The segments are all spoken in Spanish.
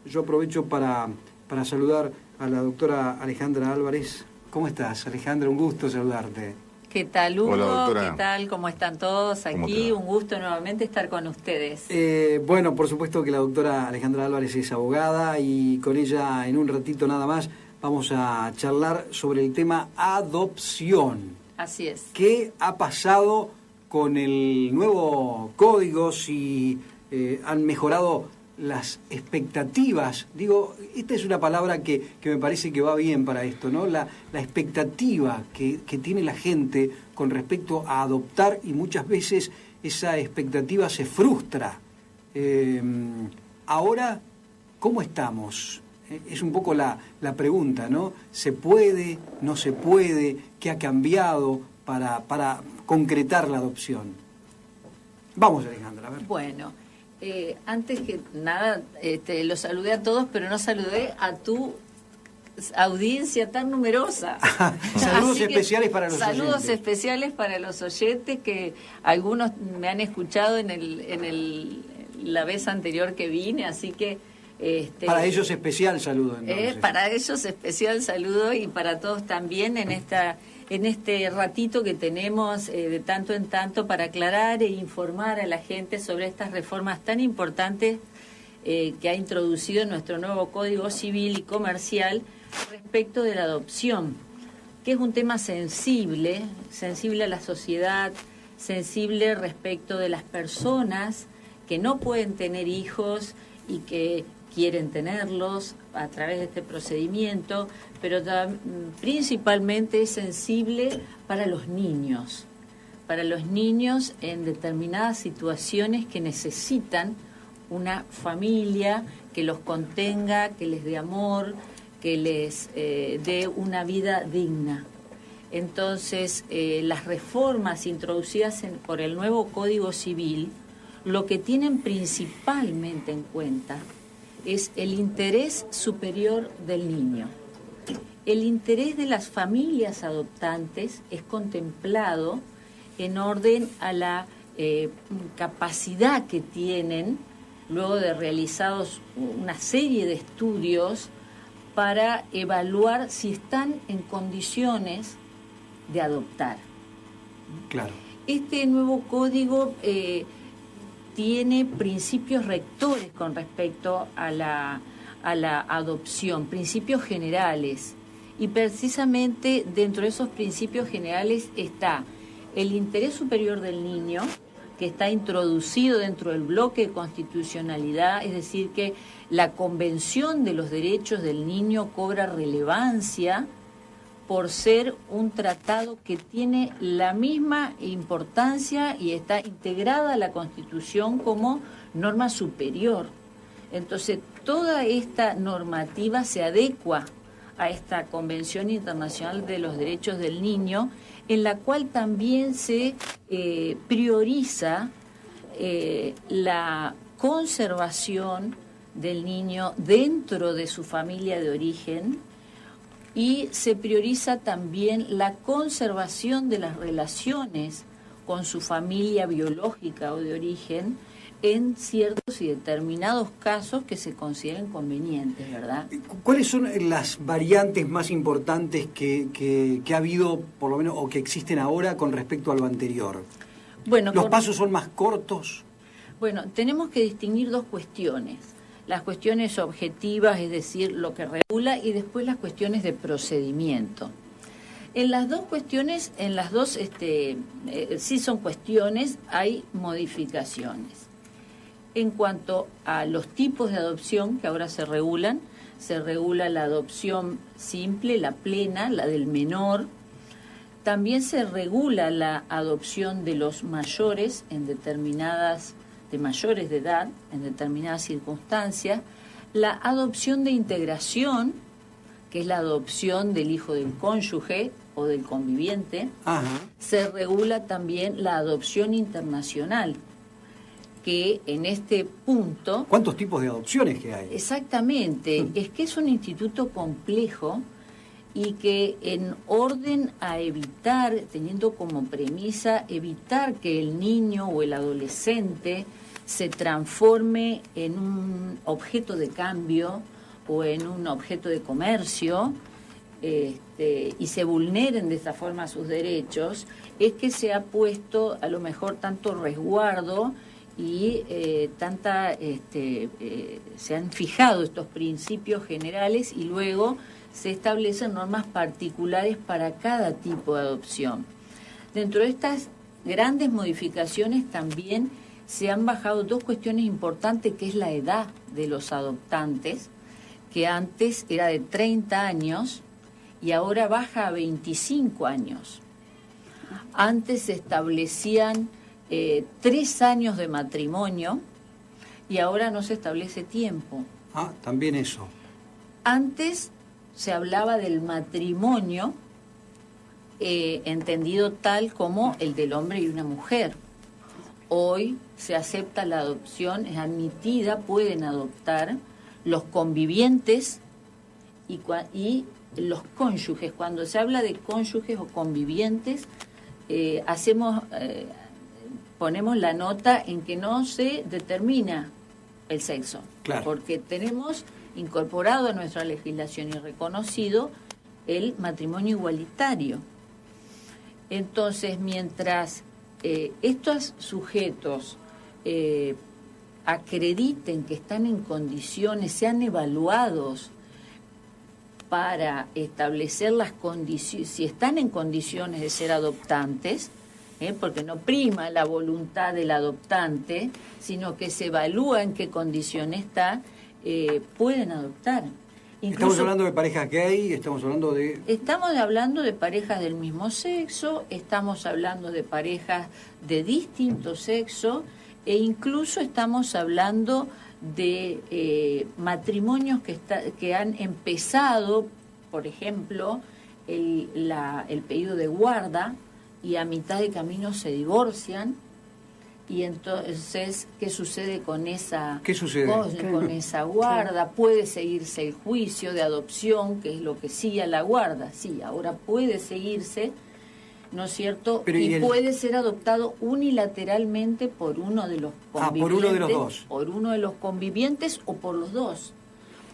yo aprovecho para saludar a la doctora Alejandra Álvarez. ¿Cómo estás, Alejandra? Un gusto saludarte. ¿Qué tal, Hugo? Hola, doctora. ¿Qué tal? ¿Cómo están todos aquí? Un gusto nuevamente estar con ustedes. Bueno, por supuesto que la doctora Alejandra Álvarez es abogada y con ella en un ratito nada más vamos a charlar sobre el tema adopción. Así es. ¿Qué ha pasado con el nuevo código? Si han mejorado las expectativas. Digo, esta es una palabra que me parece que va bien para esto, ¿no? La expectativa que tiene la gente con respecto a adoptar, y muchas veces esa expectativa se frustra. Ahora, ¿cómo estamos? Es un poco la pregunta, ¿no? ¿Se puede? ¿No se puede? ¿Qué ha cambiado para concretar la adopción? Vamos, Alejandra, a ver. Bueno, antes que nada, los saludé a todos, pero no saludé a tu audiencia tan numerosa. Saludos especiales para los oyentes. Saludos especiales para los oyentes, que algunos me han escuchado la vez anterior que vine, así que... para ellos especial saludo, entonces. Para ellos especial saludo, y para todos también en este ratito que tenemos de tanto en tanto para aclarar e informar a la gente sobre estas reformas tan importantes que ha introducido nuestro nuevo Código Civil y Comercial respecto de la adopción, que es un tema sensible a la sociedad, sensible respecto de las personas que no pueden tener hijos y que quieren tenerlos a través de este procedimiento, pero principalmente es sensible para los niños en determinadas situaciones que necesitan una familia que los contenga, que les dé amor, que les dé una vida digna. Entonces, las reformas introducidas por el nuevo Código Civil, lo que tienen principalmente en cuenta es el interés superior del niño. El interés de las familias adoptantes es contemplado en orden a la capacidad que tienen, luego de realizados una serie de estudios, para evaluar si están en condiciones de adoptar. Claro. Este nuevo código tiene principios rectores con respecto a la adopción, principios generales, y precisamente dentro de esos principios generales está el interés superior del niño, que está introducido dentro del bloque de constitucionalidad, es decir, que la Convención de los Derechos del Niño cobra relevancia por ser un tratado que tiene la misma importancia y está integrada a la Constitución como norma superior. Entonces, toda esta normativa se adecua a esta Convención Internacional de los Derechos del Niño, en la cual también se prioriza la conservación del niño dentro de su familia de origen, y se prioriza también la conservación de las relaciones con su familia biológica o de origen en ciertos y determinados casos que se consideren convenientes, ¿verdad? ¿Cuáles son las variantes más importantes que ha habido, por lo menos, o que existen ahora con respecto a lo anterior? Bueno, ¿Los pasos son más cortos? Bueno, tenemos que distinguir dos cuestiones. Las cuestiones objetivas, es decir, lo que regula, y después las cuestiones de procedimiento. En las dos cuestiones, sí son cuestiones, hay modificaciones. En cuanto a los tipos de adopción que ahora se regula la adopción simple, la plena, la del menor. También se regula la adopción de los mayores de mayores de edad, en determinadas circunstancias, la adopción de integración, que es la adopción del hijo del cónyuge o del conviviente. Ajá. Se regula también la adopción internacional, que en este punto... ¿Cuántos tipos de adopciones que hay? Exactamente, es que es un instituto complejo y que en orden a evitar, teniendo como premisa, evitar que el niño o el adolescente se transforme en un objeto de cambio o en un objeto de comercio, y se vulneren de esa forma sus derechos, es que se ha puesto a lo mejor tanto resguardo y se han fijado estos principios generales y luego se establecen normas particulares para cada tipo de adopción. Dentro de estas grandes modificaciones también se han bajado dos cuestiones importantes, que es la edad de los adoptantes, que antes era de 30 años y ahora baja a 25 años. Antes se establecían 3 años de matrimonio y ahora no se establece tiempo. Ah, también eso. Antes se hablaba del matrimonio entendido tal como el del hombre y una mujer. Hoy se acepta la adopción, es admitida, pueden adoptar los convivientes y los cónyuges. Cuando se habla de cónyuges o convivientes, ponemos la nota en que no se determina el sexo, claro, porque tenemos incorporado a nuestra legislación y reconocido el matrimonio igualitario. Entonces, mientras estos sujetos acrediten que están en condiciones, sean evaluados para establecer las condiciones, si están en condiciones de ser adoptantes, porque no prima la voluntad del adoptante, sino que se evalúa en qué condición está, pueden adoptar. Incluso, estamos hablando de parejas gay, estamos hablando de parejas del mismo sexo, estamos hablando de parejas de distinto sexo, e incluso estamos hablando de matrimonios que han empezado, por ejemplo, el pedido de guarda, y a mitad de camino se divorcian. Y entonces, ¿qué sucede con esa, con esa guarda? Puede seguirse el juicio de adopción, que es lo que sigue a la guarda. Sí, ahora puede seguirse, ¿no es cierto? Pero puede ser adoptado unilateralmente por uno de los convivientes. Por uno de los dos. Por uno de los convivientes o por los dos.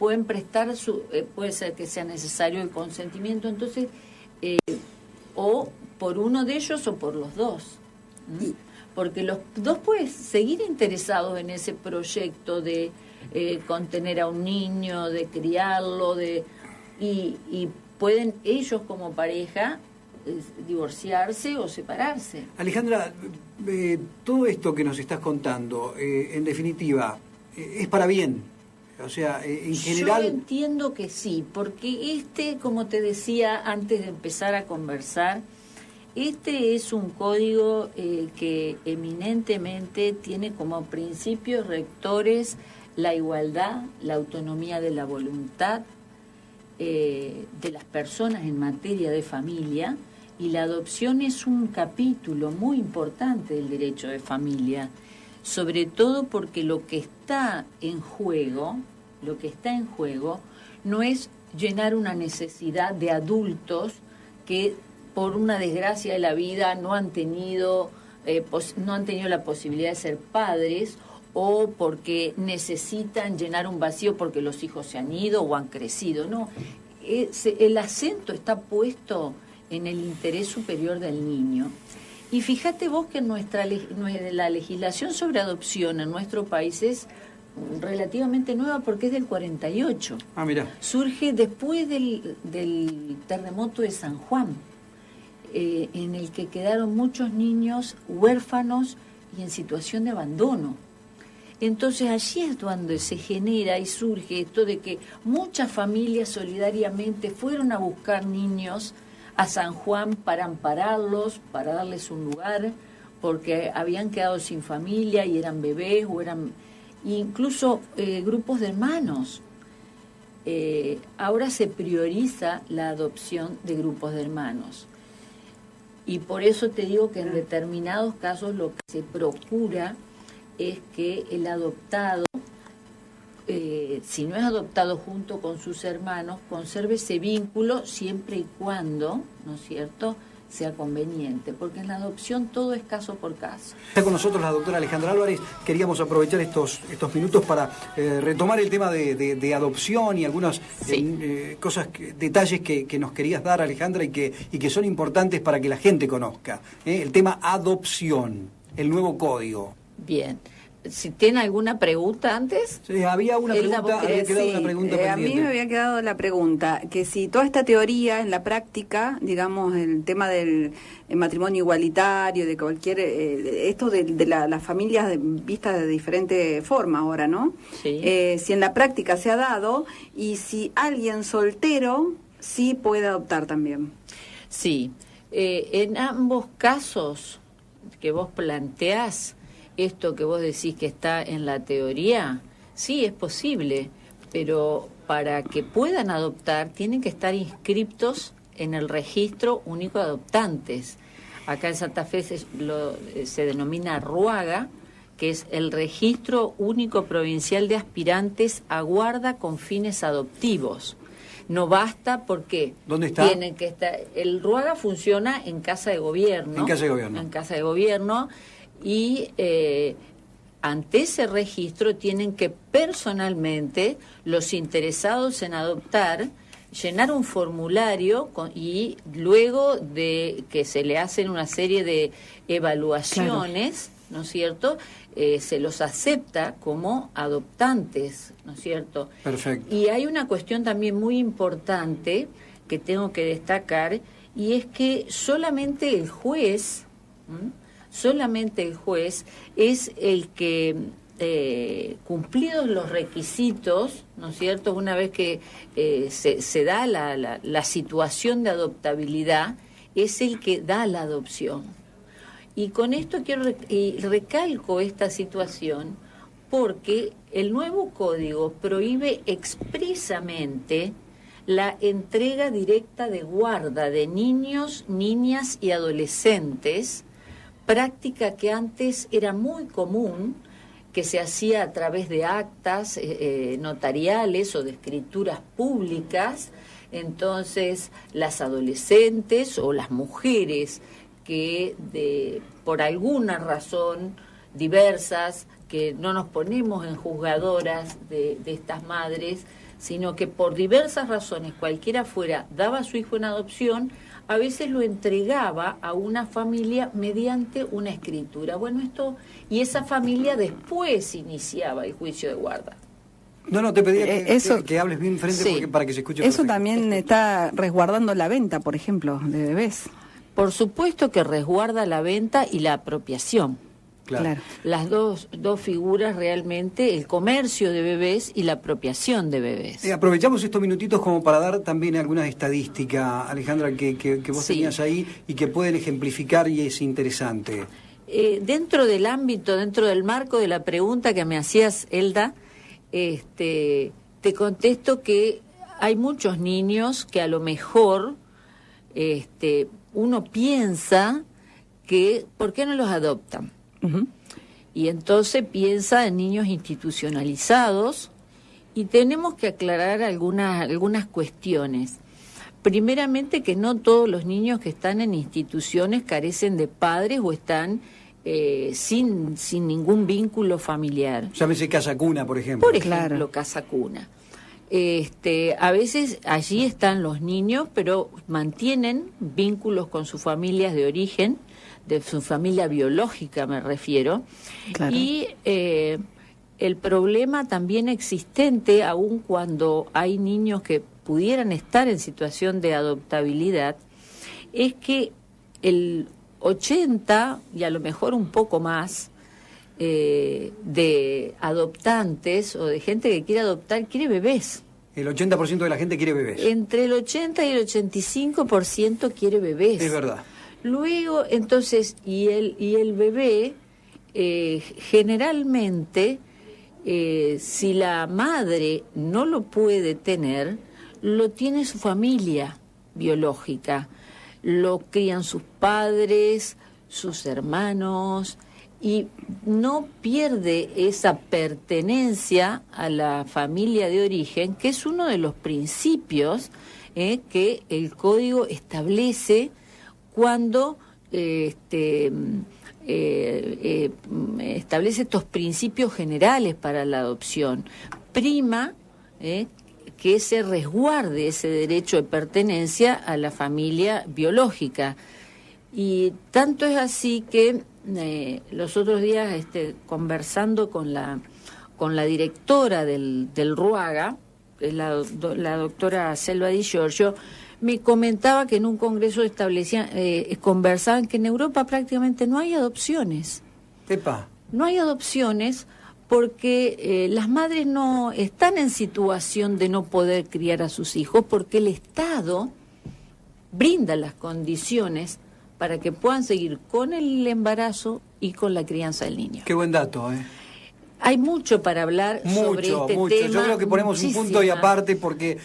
Pueden prestar puede ser que sea necesario el consentimiento, entonces, o por uno de ellos o por los dos. Porque los dos pueden seguir interesados en ese proyecto de contener a un niño, de criarlo, y pueden ellos como pareja divorciarse o separarse. Alejandra, todo esto que nos estás contando, en definitiva, es para bien. O sea, en general... Yo entiendo que sí, porque como te decía antes de empezar a conversar, es un código que eminentemente tiene como principios rectores la igualdad, la autonomía de la voluntad de las personas en materia de familia, y la adopción es un capítulo muy importante del derecho de familia, sobre todo porque lo que está en juego no es llenar una necesidad de adultos que por una desgracia de la vida no han tenido la posibilidad de ser padres, o porque necesitan llenar un vacío porque los hijos se han ido o han crecido. No, el acento está puesto en el interés superior del niño. Y fíjate vos que la legislación sobre adopción en nuestro país es relativamente nueva, porque es del 48. Ah, mirá. Surge después del terremoto de San Juan, en el que quedaron muchos niños huérfanos y en situación de abandono. Entonces allí es donde se genera y surge esto de que muchas familias solidariamente fueron a buscar niños a San Juan para ampararlos, para darles un lugar, porque habían quedado sin familia y eran bebés o eran incluso grupos de hermanos. Ahora se prioriza la adopción de grupos de hermanos. Y por eso te digo que en determinados casos lo que se procura es que el adoptado, si no es adoptado junto con sus hermanos, conserve ese vínculo siempre y cuando, ¿no es cierto?, sea conveniente, porque en la adopción todo es caso por caso. Está con nosotros la doctora Alejandra Álvarez. Queríamos aprovechar estos minutos para retomar el tema de adopción y algunas cosas, detalles que nos querías dar, Alejandra, y que son importantes para que la gente conozca. El tema adopción, el nuevo código. Bien. Si tiene alguna pregunta antes. Sí, había una pregunta, había quedado una pregunta pendiente. A mí me había quedado la pregunta, que si toda esta teoría en la práctica, digamos, el tema del matrimonio igualitario, de cualquier, esto de las familias vistas de diferente forma ahora, ¿no? Sí. Si en la práctica se ha dado, y si alguien soltero sí puede adoptar también. Sí, en ambos casos que vos planteás, esto que vos decís que está en la teoría, sí es posible, pero para que puedan adoptar tienen que estar inscriptos en el registro único de adoptantes. Acá en Santa Fe se denomina RUAGA, que es el Registro Único Provincial de Aspirantes a Guarda con Fines Adoptivos. No basta porque ¿dónde está? Tienen que estar. El RUAGA funciona en Casa de Gobierno. En Casa de Gobierno. En Casa de Gobierno. Y ante ese registro tienen que personalmente los interesados en adoptar llenar un formulario y luego de que se le hacen una serie de evaluaciones, claro, ¿no es cierto? Se los acepta como adoptantes, ¿no es cierto? Perfecto. Y hay una cuestión también muy importante que tengo que destacar, y es que solamente el juez es el que, cumplidos los requisitos, ¿no es cierto?, una vez que se da la situación de adoptabilidad, es el que da la adopción. Y con esto recalco esta situación porque el nuevo código prohíbe expresamente la entrega directa de guarda de niños, niñas y adolescentes, práctica que antes era muy común, que se hacía a través de actas notariales o de escrituras públicas. Entonces, las adolescentes o las mujeres que por alguna razón diversas, que no nos ponemos en juzgadoras de estas madres, sino que por diversas razones, cualquiera fuera, daba a su hijo en adopción, a veces lo entregaba a una familia mediante una escritura. Bueno, y esa familia después iniciaba el juicio de guarda. No, te pedía que hables bien frente, sí, para que se escuche eso perfecto. También está resguardando la venta, por ejemplo, de bebés. Por supuesto que resguarda la venta y la apropiación. Claro. Las dos figuras realmente, el comercio de bebés y la apropiación de bebés. Aprovechamos estos minutitos como para dar también algunas estadísticas, Alejandra, que vos tenías ahí y que pueden ejemplificar, y es interesante. Dentro del ámbito, dentro del marco de la pregunta que me hacías, Elda, te contesto que hay muchos niños que a lo mejor uno piensa que ¿por qué no los adoptan? Uh-huh. Y entonces piensa en niños institucionalizados, y tenemos que aclarar algunas cuestiones. Primeramente, que no todos los niños que están en instituciones carecen de padres o están sin ningún vínculo familiar. Llámese casa cuna, por ejemplo. Por ejemplo, casa cuna. A veces allí están los niños, pero mantienen vínculos con sus familias de origen, de su familia biológica me refiero, claro. Y el problema también existente, aun cuando hay niños que pudieran estar en situación de adoptabilidad, es que el 80 y a lo mejor un poco más de adoptantes o de gente que quiere adoptar, quiere bebés. El 80% de la gente quiere bebés. Entre el 80 y el 85% quiere bebés. Es verdad. Luego, entonces, y el bebé, generalmente, si la madre no lo puede tener, lo tiene su familia biológica. Lo crían sus padres, sus hermanos, y no pierde esa pertenencia a la familia de origen, que es uno de los principios que el código establece cuando establece estos principios generales para la adopción. Prima que se resguarde ese derecho de pertenencia a la familia biológica. Y tanto es así que los otros días, conversando con la directora del RUAGA, es la doctora Selva Di Giorgio, me comentaba que en un congreso conversaban que en Europa prácticamente no hay adopciones. Epa. No hay adopciones porque las madres no están en situación de no poder criar a sus hijos porque el Estado brinda las condiciones para que puedan seguir con el embarazo y con la crianza del niño. Qué buen dato, ¿eh? Hay mucho para hablar sobre este tema. Yo creo que ponemos un punto y aparte porque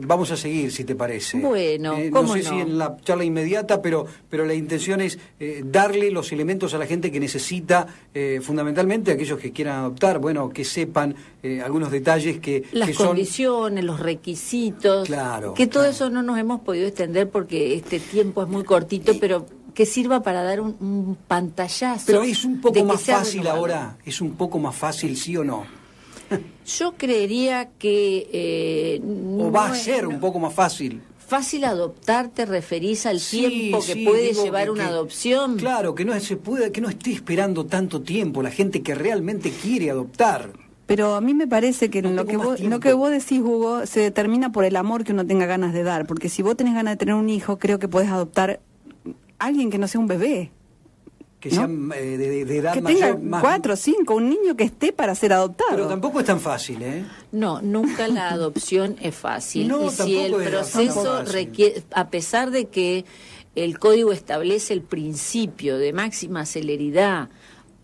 vamos a seguir, si te parece. Bueno, no sé si en la charla inmediata, pero la intención es darle los elementos a la gente que necesita, fundamentalmente a aquellos que quieran adoptar, bueno, que sepan algunos detalles las son condiciones, los requisitos, claro, que todo eso no nos hemos podido extender porque este tiempo es muy cortito, pero que sirva para dar un pantallazo. Pero es un poco más fácil ahora, es un poco más fácil, ¿sí o no? Yo creería que... o va a ser un poco más fácil. Fácil adoptar, ¿te referís al tiempo que puede llevar una adopción? Claro, que no esté esperando tanto tiempo la gente que realmente quiere adoptar. Pero a mí me parece que lo que vos decís, Hugo, se determina por el amor que uno tenga ganas de dar. Porque si vos tenés ganas de tener un hijo, creo que podés adoptar alguien que no sea un bebé. Que ¿no? sea de edad que mayor. Tenga 4 o 5, un niño que esté para ser adoptado. Pero tampoco es tan fácil, ¿eh? No, nunca la adopción es fácil. No, y si el proceso requiere, a pesar de que el código establece el principio de máxima celeridad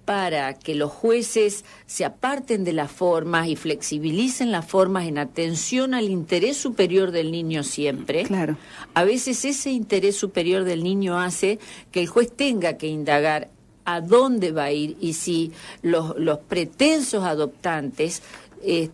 para que los jueces se aparten de las formas y flexibilicen las formas en atención al interés superior del niño siempre. Claro. A veces ese interés superior del niño hace que el juez tenga que indagar a dónde va a ir y si los pretensos adoptantes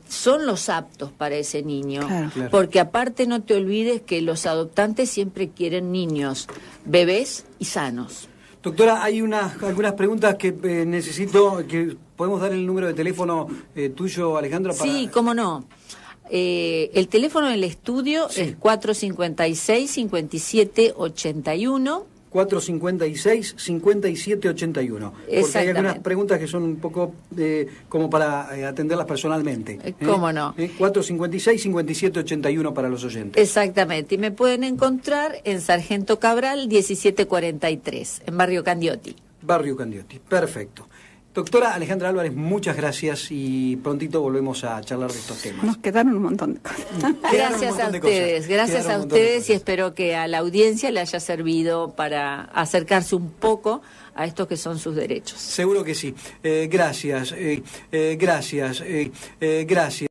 son los aptos para ese niño. Claro. Claro. Porque aparte no te olvides que los adoptantes siempre quieren niños, bebés y sanos. Doctora, hay algunas preguntas que necesito, que podemos dar el número de teléfono tuyo, Alejandra. Sí, cómo no. El teléfono del estudio es 456-5781. 456-5781. Porque hay algunas preguntas que son un poco como para atenderlas personalmente. ¿Cómo no? 456-5781 para los oyentes. Exactamente. Y me pueden encontrar en Sargento Cabral 1743, en Barrio Candioti. Barrio Candioti, perfecto. Doctora Alejandra Álvarez, muchas gracias y prontito volvemos a charlar de estos temas. Nos quedaron un montón de cosas. Gracias a ustedes y espero que a la audiencia le haya servido para acercarse un poco a estos que son sus derechos. Seguro que sí. Gracias.